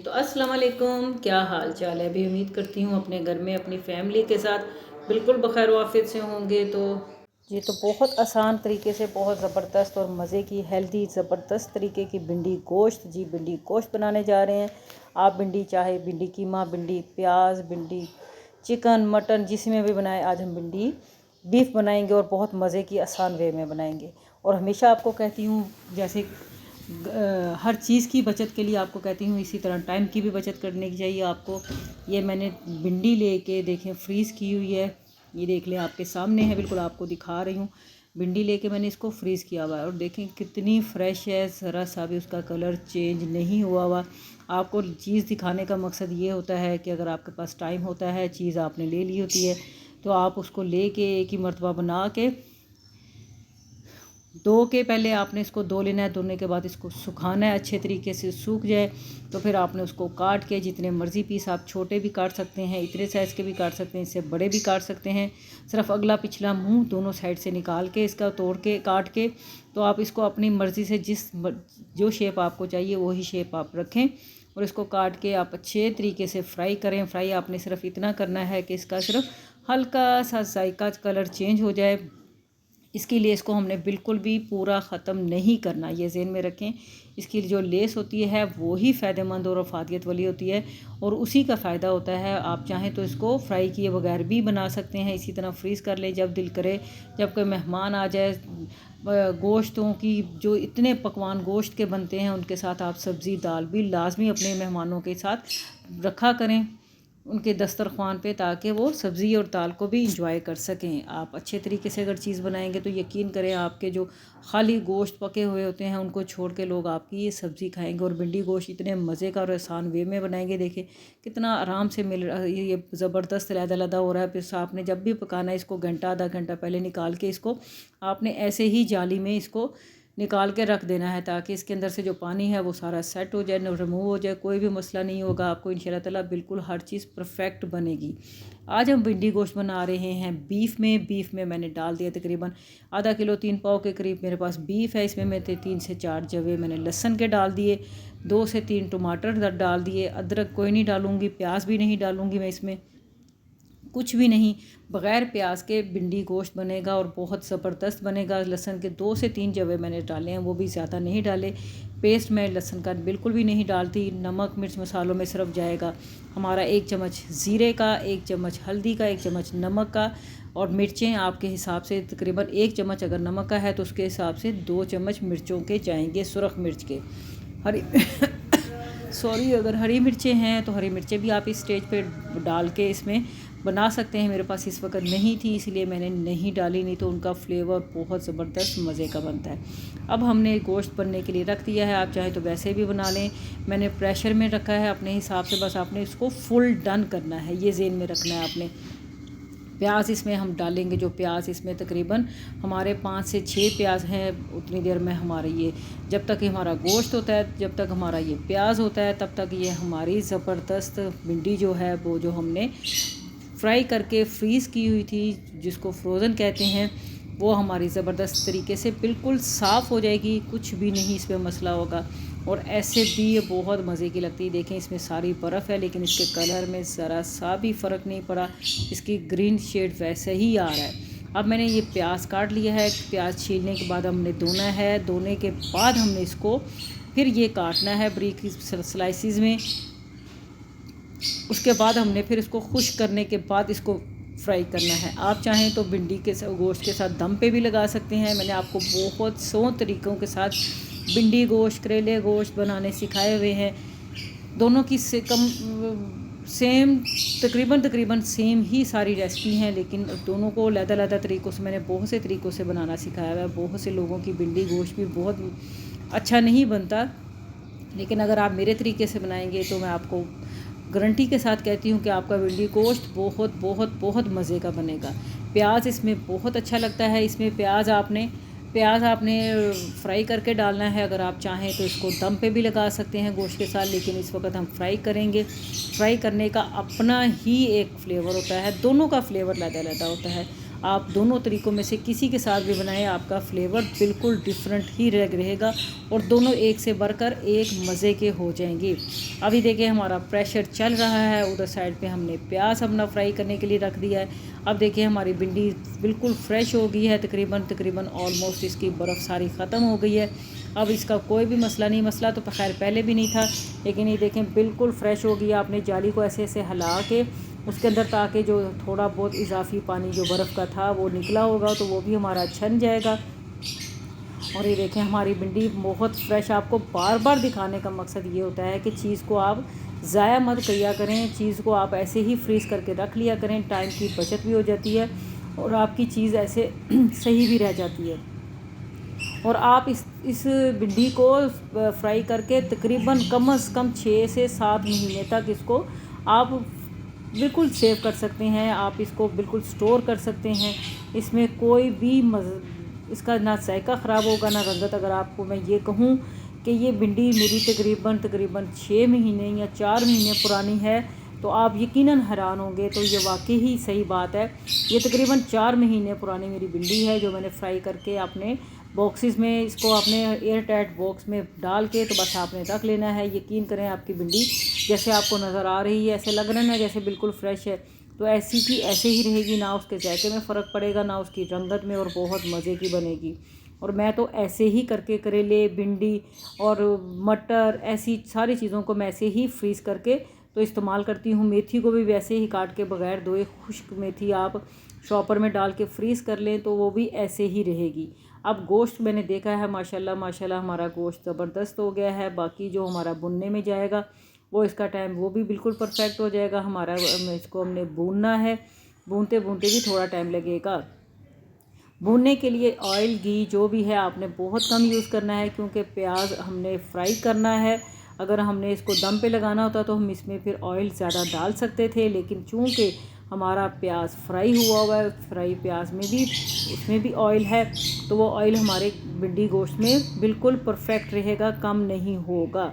तो अस्सलाम वालेकुम, क्या हाल चाल है। अभी उम्मीद करती हूँ अपने घर में अपनी फैमिली के साथ बिल्कुल बखैर वाफियत से होंगे। तो ये तो बहुत आसान तरीके से बहुत ज़बरदस्त और मज़े की हेल्दी ज़बरदस्त तरीके की भिंडी गोश्त, जी भिंडी गोश्त बनाने जा रहे हैं। आप भिंडी चाहे भिंडी कीमा, भिंडी प्याज, भिंडी चिकन मटन जिसमें भी बनाएं, आज हम भिंडी बीफ बनाएंगे और बहुत मज़े की आसान वे में बनाएंगे। और हमेशा आपको कहती हूँ, जैसे हर चीज़ की बचत के लिए आपको कहती हूँ, इसी तरह टाइम की भी बचत करने की चाहिए आपको। ये मैंने भिंडी लेके देखें फ्रीज़ की हुई है, ये देख लें आपके सामने है, बिल्कुल आपको दिखा रही हूँ। भिंडी लेके मैंने इसको फ्रीज़ किया हुआ है और देखें कितनी फ़्रेश है, ज़रा सा भी उसका कलर चेंज नहीं हुआ हुआ। आपको चीज़ दिखाने का मकसद ये होता है कि अगर आपके पास टाइम होता है, चीज़ आपने ले ली होती है, तो आप उसको लेके एक ही मरतबा बना के धो के पहले आपने इसको धो लेना है। धोने के बाद इसको सुखाना है, अच्छे तरीके से सूख जाए तो फिर आपने उसको काट के जितने मर्ज़ी पीस, आप छोटे भी काट सकते हैं, इतने साइज़ के भी काट सकते हैं, इससे बड़े भी काट सकते हैं। सिर्फ अगला पिछला मुंह दोनों साइड से निकाल के इसका तोड़ के काट के, तो आप इसको अपनी मर्ज़ी से जो शेप आपको चाहिए वही शेप आप रखें और इसको काट के आप अच्छे तरीके से फ्राई करें। फ्राई आपने सिर्फ इतना करना है कि इसका सिर्फ हल्का सा जायका कलर चेंज हो जाए। इसके लिए इसको हमने बिल्कुल भी पूरा ख़त्म नहीं करना, ये ज़हन में रखें। इसकी जो लेस होती है वो ही फ़ायदेमंद और अफादियत वाली होती है और उसी का फ़ायदा होता है। आप चाहें तो इसको फ्राई किए बगैर भी बना सकते हैं, इसी तरह फ्रीज़ कर लें जब दिल करे। जब कोई मेहमान आ जाए, गोश्तों की जो इतने पकवान गोश्त के बनते हैं उनके साथ आप सब्ज़ी दाल भी लाजमी अपने मेहमानों के साथ रखा करें उनके दस्तरख़्वान पे, ताकि वो सब्ज़ी और दाल को भी इंजॉय कर सकें। आप अच्छे तरीके से अगर चीज़ बनाएंगे तो यकीन करें आपके जो खाली गोश्त पके हुए होते हैं उनको छोड़ के लोग आपकी ये सब्ज़ी खाएंगे। और भिंडी गोश्त इतने मज़े का और आसान वे में बनाएंगे, देखें कितना आराम से मिल रहा है। ये ज़बरदस्त लहदा हो रहा है। फिर आपने जब भी पकाना है इसको घंटा आधा घंटा पहले निकाल के इसको आपने ऐसे ही जाली में इसको निकाल के रख देना है, ताकि इसके अंदर से जो पानी है वो सारा सेट हो जाए, रिमूव हो जाए। कोई भी मसला नहीं होगा आपको, इंशाल्लाह ताला बिल्कुल हर चीज़ परफेक्ट बनेगी। आज हम भिंडी गोश्त बना रहे हैं बीफ में मैंने डाल दिया तकरीबन आधा किलो 3 पाव के करीब मेरे पास बीफ है। इसमें मैं 3 से 4 जवे मैंने लहसुन के डाल दिए, 2 से 3 टमाटर डाल दिए, अदरक कोई नहीं डालूँगी, प्याज भी नहीं डालूँगी मैं इसमें, कुछ भी नहीं। बग़ैर प्याज के भिंडी गोश्त बनेगा और बहुत ज़बरदस्त बनेगा। लहसुन के 2 से 3 जवे मैंने डाले हैं, वो भी ज़्यादा नहीं डाले। पेस्ट मैं लहसुन का बिल्कुल भी नहीं डालती। नमक मिर्च मसालों में सिर्फ जाएगा हमारा 1 चम्मच ज़ीरे का, 1 चम्मच हल्दी का, 1 चम्मच नमक का, और मिर्चें आपके हिसाब से तकरीबन 1 चम्मच अगर नमक का है तो उसके हिसाब से 2 चम्मच मिर्चों के जाएंगे, सुरख मिर्च के। हरी सॉरी, अगर हरी मिर्चें हैं तो हरी मिर्चें भी आप इस स्टेज पे डाल के इसमें बना सकते हैं। मेरे पास इस वक्त नहीं थी इसलिए मैंने नहीं डाली, नहीं तो उनका फ्लेवर बहुत ज़बरदस्त मज़े का बनता है। अब हमने गोश्त बनने के लिए रख दिया है, आप चाहे तो वैसे भी बना लें। मैंने प्रेशर में रखा है अपने हिसाब से, बस आपने इसको फुल डन करना है, ये ज़हन में रखना है आपने। प्याज इसमें हम डालेंगे, जो प्याज इसमें तकरीबन हमारे 5 से 6 प्याज हैं। उतनी देर में हमारे ये जब तक हमारा गोश्त होता है, जब तक हमारा ये प्याज होता है, तब तक ये हमारी ज़बरदस्त भिंडी जो है वो जो हमने फ्राई करके फ्रीज़ की हुई थी, जिसको फ्रोज़न कहते हैं, वो हमारी ज़बरदस्त तरीके से बिल्कुल साफ़ हो जाएगी। कुछ भी नहीं इसमें मसला होगा और ऐसे भी ये बहुत मज़े की लगती है। देखें इसमें सारी बर्फ़ है लेकिन इसके कलर में ज़रा सा भी फ़र्क नहीं पड़ा, इसकी ग्रीन शेड वैसे ही आ रहा है। अब मैंने ये प्याज काट लिया है, प्याज छीलने के बाद हमने धोना है, धोने के बाद हमने इसको फिर ये काटना है बारीक स्लाइसिस में। उसके बाद हमने फिर इसको खुश्क करने के बाद इसको फ्राई करना है। आप चाहें तो भिंडी के गोश्त के साथ दम पे भी लगा सकते हैं। मैंने आपको बहुत 100 तरीक़ों के साथ भिंडी गोश्त, करेले गोश्त बनाने सिखाए हुए हैं। दोनों की सेम तकरीबन सेम ही सारी रेसिपी हैं, लेकिन दोनों को अलग-अलग तरीक़ों से मैंने बहुत से तरीक़ों से बनाना सिखाया हुआ है। बहुत से लोगों की भिंडी गोश्त भी बहुत अच्छा नहीं बनता, लेकिन अगर आप मेरे तरीके से बनाएंगे तो मैं आपको गारंटी के साथ कहती हूँ कि आपका भिंडी गोश्त बहुत बहुत बहुत मज़े का बनेगा। प्याज इसमें बहुत अच्छा लगता है। इसमें प्याज आपने फ्राई करके डालना है। अगर आप चाहें तो इसको दम पे भी लगा सकते हैं गोश्त के साथ, लेकिन इस वक्त हम फ्राई करेंगे। फ्राई करने का अपना ही एक फ़्लेवर होता है, दोनों का फ़्लेवर अलग-अलग होता है। आप दोनों तरीक़ों में से किसी के साथ भी बनाएं, आपका फ्लेवर बिल्कुल डिफरेंट ही रहेगा और दोनों एक से बढ़कर एक मज़े के हो जाएंगे। अभी देखिए हमारा प्रेशर चल रहा है, उधर साइड पे हमने प्याज अपना फ्राई करने के लिए रख दिया है। अब देखिए हमारी भिंडी बिल्कुल फ्रेश हो गई है, तकरीबन ऑलमोस्ट इसकी बर्फ़ सारी ख़त्म हो गई है। अब इसका कोई भी मसला नहीं, मसला तो खैर पहले भी नहीं था, लेकिन ये देखें बिल्कुल फ़्रेश हो गई। आपने जाली को ऐसे ऐसे हिला के उसके अंदर, ताकि जो थोड़ा बहुत इजाफी पानी जो बर्फ़ का था वो निकला होगा, तो वो भी हमारा छन जाएगा। और ये देखें हमारी भिंडी बहुत फ्रेश। आपको बार बार दिखाने का मकसद ये होता है कि चीज़ को आप ज़ाया मत किया करें, चीज़ को आप ऐसे ही फ्रीज़ करके रख लिया करें, टाइम की बचत भी हो जाती है और आपकी चीज़ ऐसे सही भी रह जाती है। और आप इस भिंडी को फ्राई करके तकरीबन कम से कम 6 से 7 महीने तक इसको आप बिल्कुल सेव कर सकते हैं। आप इसको बिल्कुल स्टोर कर सकते हैं। इसमें कोई भी इसका ना जायका ख़राब होगा ना रंगत। अगर आपको मैं ये कहूँ कि ये भिंडी मेरी तकरीबन 6 महीने या 4 महीने पुरानी है, तो आप यकीनन हैरान होंगे। तो ये वाकई ही सही बात है। ये तकरीबन 4 महीने पुरानी मेरी भिंडी है, जो मैंने फ्राई करके अपने बॉक्सेस में, इसको आपने एयर टाइट बॉक्स में डाल के तो बस आपने रख लेना है। यकीन करें आपकी भिंडी जैसे आपको नज़र आ रही है, ऐसे लग रहा है जैसे बिल्कुल फ्रेश है, तो ऐसी की ऐसे ही रहेगी। ना उसके जायके में फ़र्क पड़ेगा, ना उसकी रंगत में, और बहुत मज़े की बनेगी। और मैं तो ऐसे ही करके करेले, भिंडी और मटर, ऐसी सारी चीज़ों को मैं ऐसे ही फ्रीज़ करके तो इस्तेमाल करती हूँ। मेथी को भी वैसे ही काट के बगैर धोए खुश्क मेथी आप शॉपर में डाल के फ्रीज़ कर लें, तो वो भी ऐसे ही रहेगी। अब गोश्त मैंने देखा है माशाल्लाह हमारा गोश्त ज़बरदस्त हो गया है। बाकी जो हमारा भुनने में जाएगा वो इसका टाइम वो भी बिल्कुल परफेक्ट हो जाएगा हमारा। इसको हमने भूनना है, भूनते भूनते भी थोड़ा टाइम लगेगा। भूनने के लिए ऑयल घी जो भी है आपने बहुत कम यूज़ करना है, क्योंकि प्याज हमने फ्राई करना है। अगर हमने इसको दम पे लगाना होता तो हम इसमें फिर ऑयल ज़्यादा डाल सकते थे, लेकिन चूँकि हमारा प्याज फ्राई हुआ है, फ्राई प्याज में भी उसमें भी ऑयल है, तो वो ऑयल हमारे भिंडी गोश्त में बिल्कुल परफेक्ट रहेगा, कम नहीं होगा।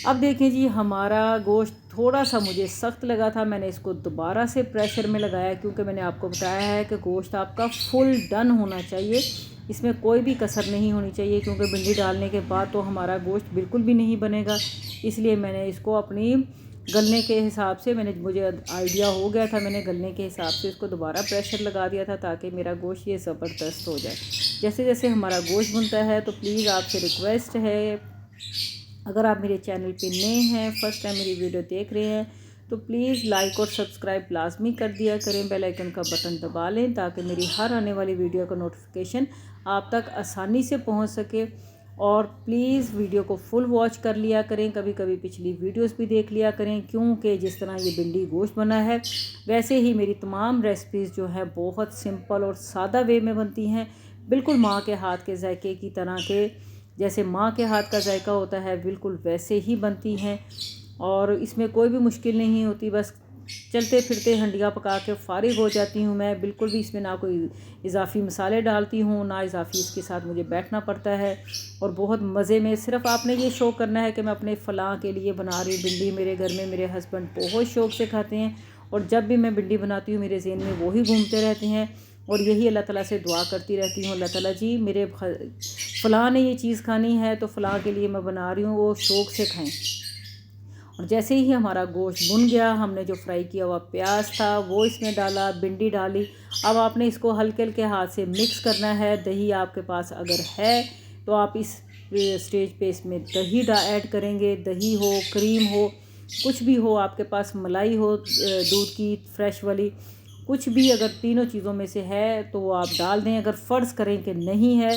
अब देखें जी, हमारा गोश्त थोड़ा सा मुझे सख्त लगा था, मैंने इसको दोबारा से प्रेशर में लगाया, क्योंकि मैंने आपको बताया है कि गोश्त आपका फुल डन होना चाहिए, इसमें कोई भी कसर नहीं होनी चाहिए, क्योंकि भिंडी डालने के बाद तो हमारा गोश्त बिल्कुल भी नहीं बनेगा। इसलिए मैंने इसको अपनी गलने के हिसाब से, मुझे आइडिया हो गया था, मैंने गलने के हिसाब से इसको दोबारा प्रेशर लगा दिया था, ताकि मेरा गोश्त ये ज़बरदस्त हो जाए। जैसे जैसे हमारा गोश्त बनता है, तो प्लीज़ आपसे रिक्वेस्ट है, अगर आप मेरे चैनल पे नए हैं, फर्स्ट टाइम मेरी वीडियो देख रहे हैं, तो प्लीज़ लाइक और सब्सक्राइब लाजमी कर दिया करें। बेल आइकन का बटन दबा लें, ताकि मेरी हर आने वाली वीडियो का नोटिफिकेशन आप तक आसानी से पहुंच सके। और प्लीज़ वीडियो को फुल वॉच कर लिया करें, कभी कभी पिछली वीडियोस भी देख लिया करें, क्योंकि जिस तरह ये भिंडी गोश्त बना है, वैसे ही मेरी तमाम रेसिपीज़ जो है बहुत सिंपल और सादा वे में बनती हैं, बिल्कुल माँ के हाथ के जायके की तरह के, जैसे माँ के हाथ का जायका होता है बिल्कुल वैसे ही बनती हैं। और इसमें कोई भी मुश्किल नहीं होती, बस चलते फिरते हंडिया पका के फ़ारिग हो जाती हूँ मैं। बिल्कुल भी इसमें ना कोई इजाफ़ी मसाले डालती हूँ, ना इजाफ़ी इसके साथ मुझे बैठना पड़ता है। और बहुत मज़े में, सिर्फ आपने ये शौक़ करना है कि मैं अपने फ़लाँ के लिए बना रही हूँ भिंडी। मेरे घर में मेरे हस्बैंड बहुत शौक़ से खाते हैं, और जब भी मैं भिंडी बनाती हूँ मेरे ज़हन में वही घूमते रहते हैं, और यही अल्लाह ताला से दुआ करती रहती हूँ, अल्लाह ताला जी मेरे फ़लाँ ने ये चीज़ खानी है, तो फ़लाँ के लिए मैं बना रही हूँ, वो शौक़ से खाएँ। और जैसे ही हमारा गोश्त भुन गया, हमने जो फ्राई किया हुआ प्याज था वो इसमें डाला, भिंडी डाली। अब आपने इसको हल्के हल्के हाथ से मिक्स करना है। दही आपके पास अगर है तो आप इस स्टेज पे इसमें दही ऐड करेंगे। दही हो, क्रीम हो, कुछ भी हो आपके पास, मलाई हो दूध की फ्रेश वाली, कुछ भी अगर तीनों चीज़ों में से है तो वो आप डाल दें। अगर फ़र्ज़ करें कि नहीं है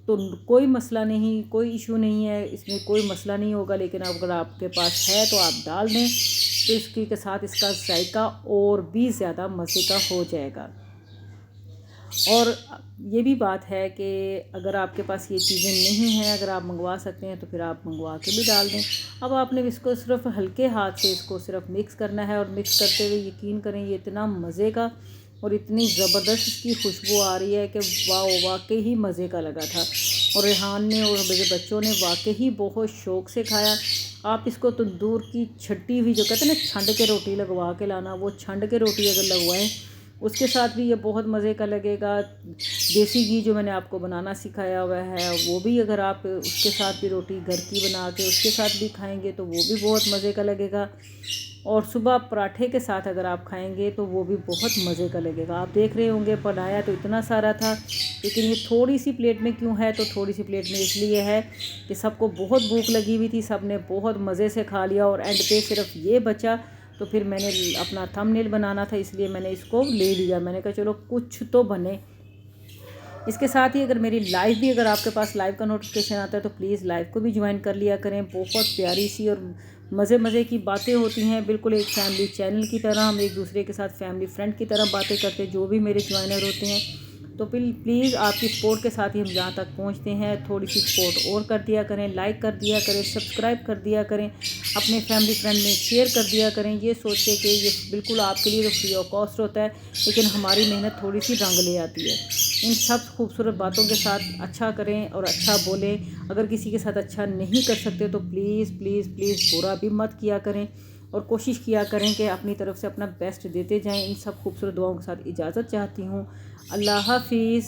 तो कोई मसला नहीं, कोई इशू नहीं है, इसमें कोई मसला नहीं होगा, लेकिन अगर आपके पास है तो आप डाल दें, तो इसकी के साथ इसका जायका और भी ज़्यादा मज़े का हो जाएगा। और ये भी बात है कि अगर आपके पास ये चीज़ें नहीं हैं, अगर आप मंगवा सकते हैं तो फिर आप मंगवा के भी डाल दें। अब आपने इसको सिर्फ हल्के हाथ से इसको सिर्फ मिक्स करना है, और मिक्स करते हुए यकीन करें ये इतना मज़े का और इतनी ज़बरदस्त इसकी खुशबू आ रही है कि वाकई ही मज़े का लगा था। और रेहान ने और मेरे बच्चों ने वाकई ही बहुत शौक़ से खाया। आप इसको तंदूर की छट्टी हुई, जो कहते हैं ना छंड के रोटी लगवा के लाना, वो छंड के रोटी अगर लगवाएं उसके साथ भी ये बहुत मज़े का लगेगा। देसी घी जो मैंने आपको बनाना सिखाया हुआ है वो भी अगर आप उसके साथ भी रोटी घर की बना के उसके साथ भी खाएंगे तो वो भी बहुत मज़े का लगेगा। और सुबह पराठे के साथ अगर आप खाएंगे तो वो भी बहुत मज़े का लगेगा। आप देख रहे होंगे बनाया तो इतना सारा था, लेकिन ये थोड़ी सी प्लेट में क्यों है, तो थोड़ी सी प्लेट में इसलिए है कि सबको बहुत भूख लगी हुई थी, सब ने बहुत मज़े से खा लिया और एंड पे सिर्फ ये बचा। तो फिर मैंने अपना थंबनेल बनाना था, इसलिए मैंने इसको ले लिया। मैंने कहा चलो कुछ तो बने। इसके साथ ही अगर मेरी लाइव भी, अगर आपके पास लाइव का नोटिफिकेशन आता है तो प्लीज़ लाइव को भी ज्वाइन कर लिया करें। बहुत प्यारी सी और मज़े की बातें होती हैं, बिल्कुल एक फैमिली चैनल की तरह। हम एक दूसरे के साथ फैमिली फ्रेंड की तरह बातें करते हैं, जो भी मेरे ज्वाइनर होते हैं। तो प्लीज़ आपकी सपोर्ट के साथ ही हम जहाँ तक पहुँचते हैं। थोड़ी सी सपोर्ट और कर दिया करें, लाइक कर दिया करें, सब्सक्राइब कर दिया करें, अपने फैमिली फ्रेंड में शेयर कर दिया करें। ये सोच के कि ये बिल्कुल आपके लिए तो फ्री ऑफ कॉस्ट होता है, लेकिन हमारी मेहनत थोड़ी सी रंग ले आती है। इन सब खूबसूरत बातों के साथ अच्छा करें और अच्छा बोलें। अगर किसी के साथ अच्छा नहीं कर सकते तो प्लीज़ प्लीज़ प्लीज़ बुरा भी मत किया करें, और कोशिश किया करें कि अपनी तरफ से अपना बेस्ट देते जाएं। इन सब खूबसूरत दुआओं के साथ इजाज़त चाहती हूँ। अल्लाह हाफिज़।